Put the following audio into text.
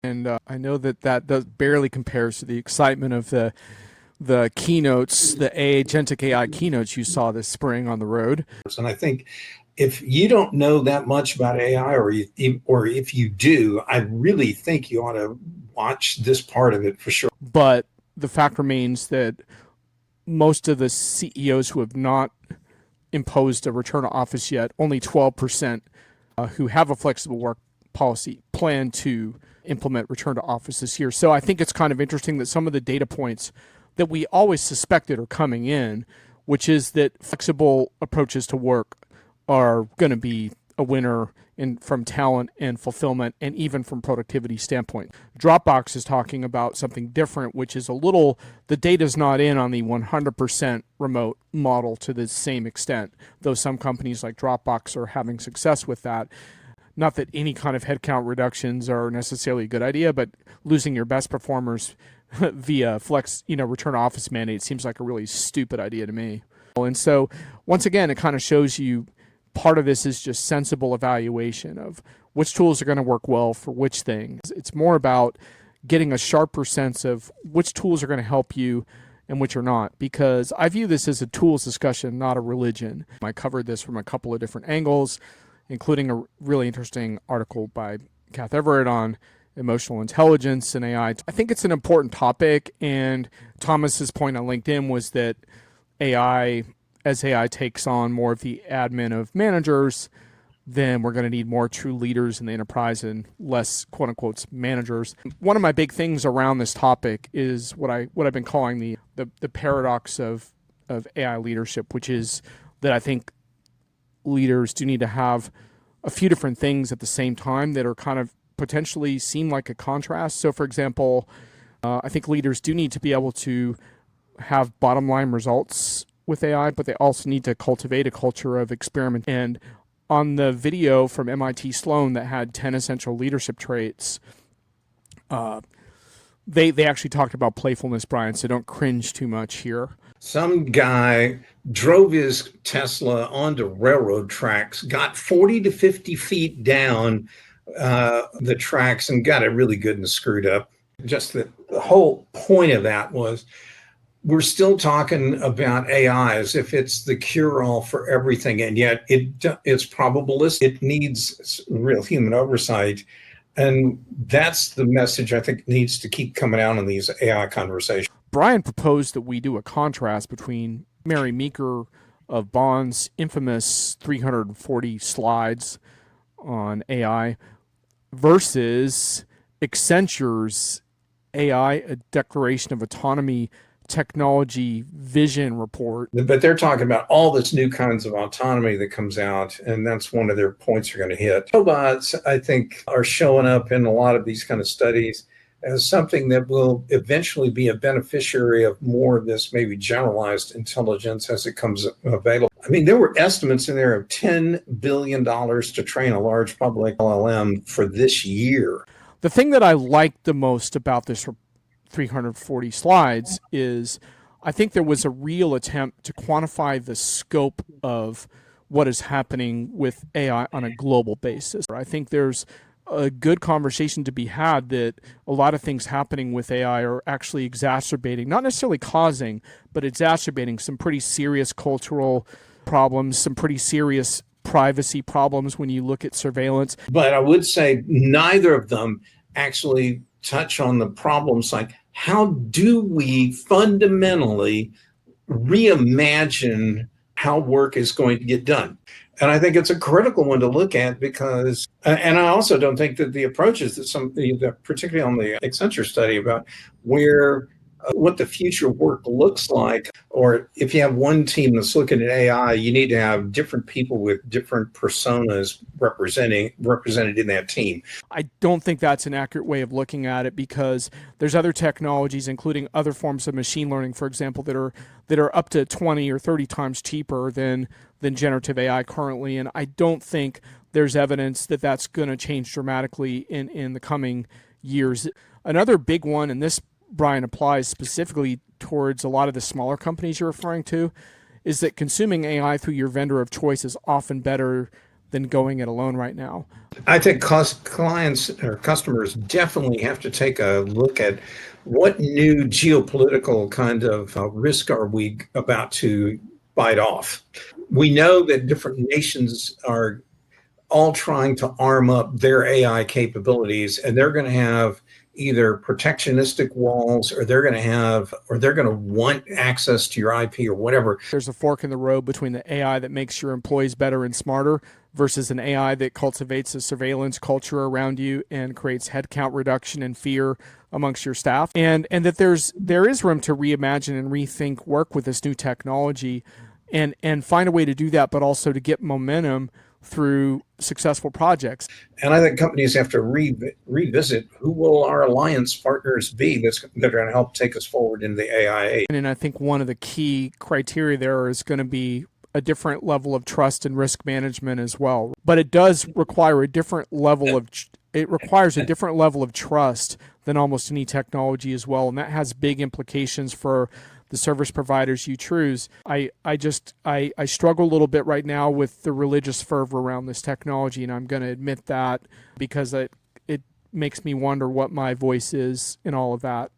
And I know that that does barely compares to the excitement of the keynotes, the agentic AI keynotes you saw this spring on the road. And I think if you don't know that much about AI, or if you do, I really think you ought to watch this part of it for sure. But the fact remains that most of the CEOs who have not imposed a return to office yet, only 12% who have a flexible work policy plan to implement return to office this year. So I think it's kind of interesting that some of the data points that we always suspected are coming in, which is that flexible approaches to work are going to be a winner from talent and fulfillment and even from productivity standpoint. Dropbox is talking about something different, which is the data's not in on the 100% remote model to the same extent, though some companies like Dropbox are having success with that. Not that any kind of headcount reductions are necessarily a good idea, but losing your best performers via return to office mandate seems like a really stupid idea to me. And so once again, it kind of shows you part of this is just sensible evaluation of which tools are going to work well for which things. It's more about getting a sharper sense of which tools are going to help you and which are not, because I view this as a tools discussion, not a religion. I covered this from a couple of different angles, including a really interesting article by Kath Everett on emotional intelligence and AI. I think it's an important topic, and Thomas's point on LinkedIn was that as AI takes on more of the admin of managers, then we're going to need more true leaders in the enterprise and less quote unquote managers. One of my big things around this topic is what I've been calling the paradox of AI leadership, which is that I think leaders do need to have a few different things at the same time that are kind of potentially seem like a contrast. So for example, I think leaders do need to be able to have bottom line results with AI, but they also need to cultivate a culture of experiment. And on the video from MIT Sloan that had 10 essential leadership traits, they actually talked about playfulness, Brian, so don't cringe too much here. Some guy drove his Tesla onto railroad tracks, got 40 to 50 feet down the tracks and got it really good and screwed up. Just the whole point of that was we're still talking about AI as if it's the cure-all for everything, and yet it's probabilistic. It needs real human oversight, and that's the message I think needs to keep coming out in these AI conversations. Brian proposed that we do a contrast between Mary Meeker of Bond's infamous 340 slides on AI versus Accenture's AI, a Declaration of Autonomy Technology Vision report. But they're talking about all this new kinds of autonomy that comes out, and that's one of their points they're going to hit. Robots, I think, are showing up in a lot of these kind of studies as something that will eventually be a beneficiary of more of this maybe generalized intelligence as it comes available. I mean, there were estimates in there of $10 billion to train a large public LLM for this year. The thing that I liked the most about this 340 slides is I think there was a real attempt to quantify the scope of what is happening with AI on a global basis. I think there's a good conversation to be had that a lot of things happening with AI are actually exacerbating, not necessarily causing, but exacerbating some pretty serious cultural problems, some pretty serious privacy problems when you look at surveillance. But I would say neither of them actually touch on the problems like how do we fundamentally reimagine how work is going to get done? And I think it's a critical one to look at because, and I also don't think that the approaches that particularly on the Accenture study about where what the future work looks like, or if you have one team that's looking at AI, you need to have different people with different personas represented in that team. I don't think that's an accurate way of looking at it because there's other technologies, including other forms of machine learning, for example, that are up to 20 or 30 times cheaper than generative AI currently, and I don't think there's evidence that that's going to change dramatically in the coming years. Another big one, and this, Brian, applies specifically towards a lot of the smaller companies you're referring to, is that consuming AI through your vendor of choice is often better than going it alone right now. I think clients or customers definitely have to take a look at what new geopolitical kind of risk are we about to bite off. We know that different nations are all trying to arm up their AI capabilities, and they're going to have either protectionistic walls, or they're going to want access to your IP or whatever. There's a fork in the road between the AI that makes your employees better and smarter versus an AI that cultivates a surveillance culture around you and creates headcount reduction and fear amongst your staff. And that there is room to reimagine and rethink work with this new technology and find a way to do that, but also to get momentum through successful projects. And I think companies have to revisit who will our alliance partners be that are going to help take us forward in the AI age. And I think one of the key criteria there is going to be a different level of trust and risk management as well. But it does require a different level of trust than almost any technology as well, and that has big implications for the service providers you choose. I struggle a little bit right now with the religious fervor around this technology, and I'm going to admit that because it makes me wonder what my voice is in all of that.